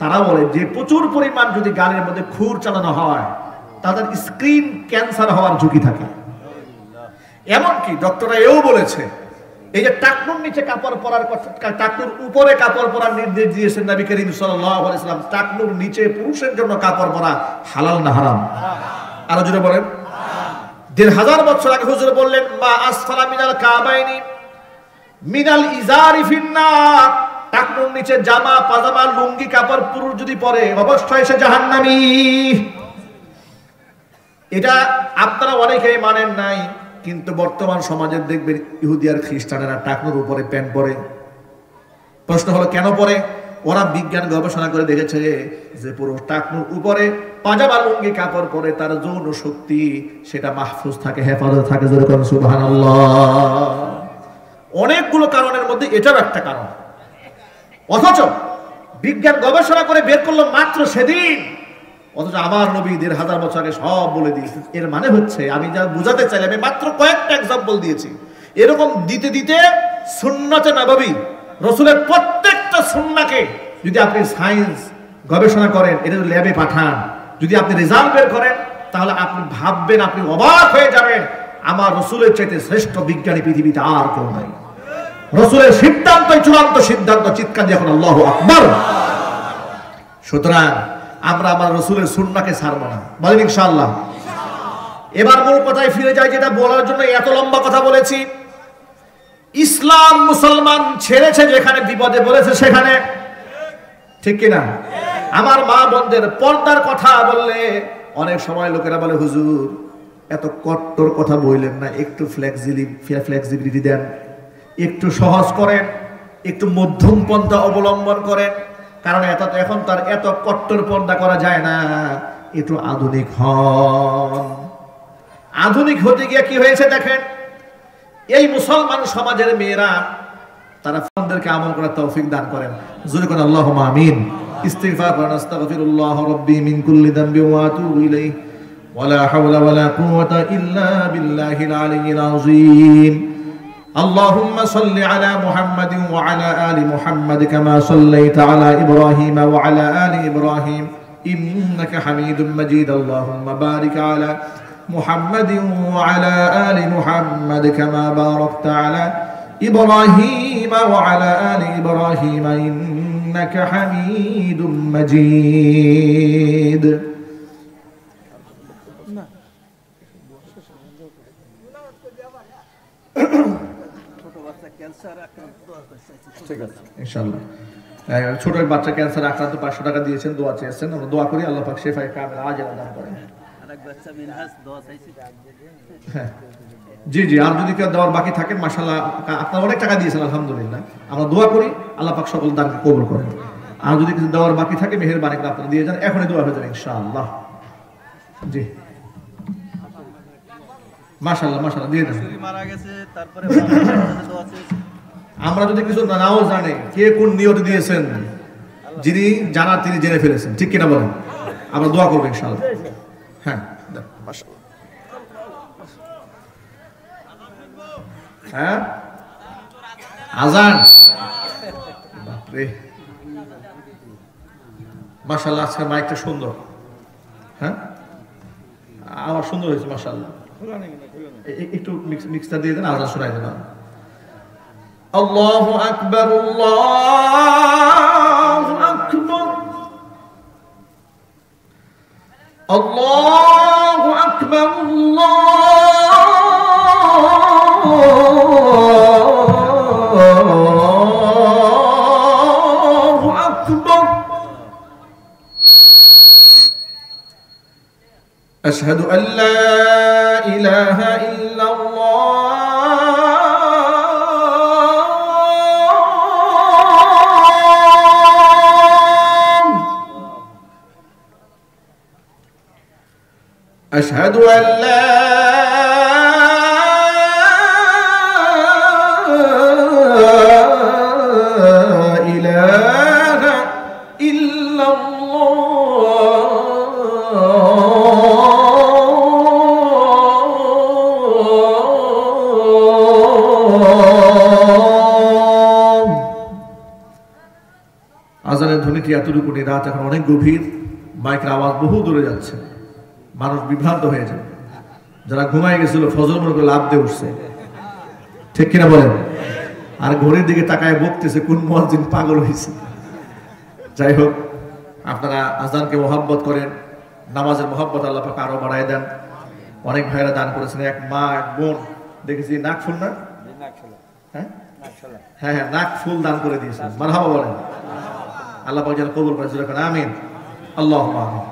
তারা বলে যে প্রচুর পরিমাণ যদি গালের মধ্যে খুর চালানো হয়, তাদের স্ক্রিন ক্যান্সার হওয়ার ঝুঁকি থাকে। এমনকি ডক্টররা এও বলেছে, এই যে টাকনুর নিচে কাপড় পরার কথা, টাকনুর উপরে কাপড় পরার নির্দেশ দিয়েছেন নবী করিম সাল্লাল্লাহু আলাইহি ওয়াসাল্লাম, টাকনুর নিচে পুরুষের জন্য কাপড় পরা হালাল না হারাম? আরো জোরে বলেন। 1500 বছর আগে হুজুর বললেন, মা আসফালা মিনাল কাবাইনি মিনাল ইজারি ফিন্নার, টাকনুর নিচে জামা, পাজামা, লুঙ্গি কাপড় পুরুষ যদি পরে অবশ্যই সে জাহান্নামী। এটা আপনারা অনেকেই মানেন নাই, কিন্তু বর্তমান সমাজে দেখবেন ইহুদি আর খ্রিস্টানেরা টাকনুর উপরে প্যান্ট পরে। প্রশ্ন হলো কেন পরে? ওরা বিজ্ঞান গবেষণা করে দেখেছে যে পুরুষ টাকনুর উপরে পাজামা লুঙ্গি কাপড় পরে তার যৌন শক্তি সেটা মাহফুজ থাকে, হেফাজত থাকে। যেরকম সুবহানাল্লাহ। অনেকগুলো কারণের মধ্যে এটাও একটা কারণ। অথচ বিজ্ঞান গবেষণা করে বের করলো মাত্র সেদিন, অথচ আমার নবী ১৫০০ বছর আগে সব বলে দিয়েছেন। এর মানে হচ্ছে, আমি যা বুঝাতে চাই, আমি মাত্র কয়েকটা এক্সাম্পল দিয়েছি। এরকম দিতে দিতে সুন্নতে নববী, রসুলের প্রত্যেকটা সুন্নাহকে যদি আপনি সায়েন্স গবেষণা করেন, এটা যদি ল্যাবে পাঠান, যদি আপনি রেজাল্ট বের করেন, তাহলে আপনি ভাববেন, আপনি অবাক হয়ে যাবেন, আমার রসুলের চাইতে শ্রেষ্ঠ বিজ্ঞানী পৃথিবীতে আর কেউ নাই। রসুলের সিদ্ধান্তই চূড়ান্ত সিদ্ধান্ত। চিৎকার দিয়ে এখন আল্লাহু আকবার। সুতরাং আমরা আমার রসুলের সুন্নাহকে ছাড়বো না, বলেন ইনশাআল্লাহ। এবার মূল কথায় ফিরে যাই, যেটা বলার জন্য এত লম্বা কথা বলেছি। ইসলাম মুসলমান ছেড়েছে যেখানে, বিপদে বলেছে সেখানে, ঠিক কিনা? আমার মা বোনদের পর্দার কথা বললে অনেক সময় লোকেরা বলে, হুজুর এত কট্টর কথা বললেন না, একটু ফ্লেক্সিবিলিটি দেন, একটু সহজ করেন, একটু মধ্যম পন্থা অবলম্বন করেন। কারণ এখন তার এত কট্টর পর্দা করা যায় না, একটু আধুনিক হন। আধুনিক হতে গিয়ে কি হয়েছে দেখেন, এই মুসলমান সমাজের মেয়েরা তারা ফোনদেরকে আমল করার তৌফিক দান করেন। জোরে করে আল্লাহুম্মা আমিন। ইস্তিগফার করেন, আস্তাগফিরুল্লাহ রাব্বি মিন কুল্লি যামবি ওয়া আতুবু ইলাইহি ওয়া লা হাওলা ওয়া লা কুওয়াতা ইল্লা বিল্লাহিল আলিয়্যিল আযীম। اللهم صل على محمد وعلى آل محمد كما صليت على إبراهيم وعلى آل إبراهيم إنك حميد مجيد. اللهم بارك على محمد وعلى آل محمد كما باركت على إبراهيم وعلى آل إبراهيم إنك حميد مجيد. ঠিক আছে ইনশাআল্লাহ। ছোট বাচ্চা ক্যান্সার আক্রান্ত 500 টাকা দিয়েছেন, দোয়া চেয়েছেন, আমরা দোয়া করি আল্লাহ পাক শিফায়ে কামিল আজেল দান করেন। আরেক বাচ্চা মিনহাস দোয়া চাইছে। হ্যাঁ জি জি, আর যদি কেউ দেওয়ার বাকি থাকে, মাশাআল্লাহ আপনারা অনেক টাকা দিয়েছেন, আলহামদুলিল্লাহ। আমরা দোয়া করি আল্লাহ পাক সকল দানকে কবুল করেন। আর যদি কিছু দেওয়ার বাকি থাকে, মেহেরবানি করে আপনারা দিয়ে যান, এখনই দোয়া হয়ে যাবে ইনশাআল্লাহ। জি মাশাআল্লাহ মাশাআল্লাহ, দিয়ে দেন। মারা গেছে, তারপরে দোয়া চেয়েছে। আমরা যদি কিছু নাও জানে, কে কোন নিয়ত দিয়েছেন, যিনি জানার তিনি জেনে ফেলেছেন, ঠিক কিনা বলেন? আমরা দোয়া করবো ইনশাআল্লাহ। হ্যাঁ মাশাআল্লাহ। হ্যাঁ আজান, বাপরে মাশাআল্লাহ, আজকে মাইকটা সুন্দর। হ্যাঁ আমার সুন্দর হয়েছে মাশাআল্লাহ। একটু মিক্সটা দিয়ে দেন, আজান শোনাই দেন। আল্লাহু আকবার, আল্লাহু আকবার, আল্লাহু আকবার, আল্লাহু আকবার। আশহাদু আল্লা ইলাহা ইল্লাল্লাহ أشهد أن لا إله إلا الله। আজানের ধ্বনিটি এতটুকু নেই, রাত এখন অনেক গভীর, মাইকের আওয়াজ বহু দূরে যাচ্ছে, মানুষ বিভ্রান্ত হয়ে যাবে। যারা ঘুমায় গেছিল ফজর মনে করে লাভ দিয়ে উঠছে, ঠিক কিনা বলেন? আর ঘড়ির দিকে তাকায় বকতেছে কোন মুয়াজ্জিন পাগল হয়েছে। যাই হোক, আপনারা আজানকে মহব্বত করেন, নামাজের মহব্বত আল্লাহ পাক আরো বাড়ায় দেন। অনেক ভাইরা দান করেছেন, এক মা এক বোন দেখেছি নাক ফুল, না হ্যাঁ হ্যাঁ হ্যাঁ নাক ফুল দান করে দিয়েছেন। মারহাবা বলেন, আল্লাহ পাক যেন কবুল করেন, আমিন। আল্লাহুম্মা আমিন।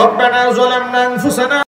ربنا ظلمنا أنفسنا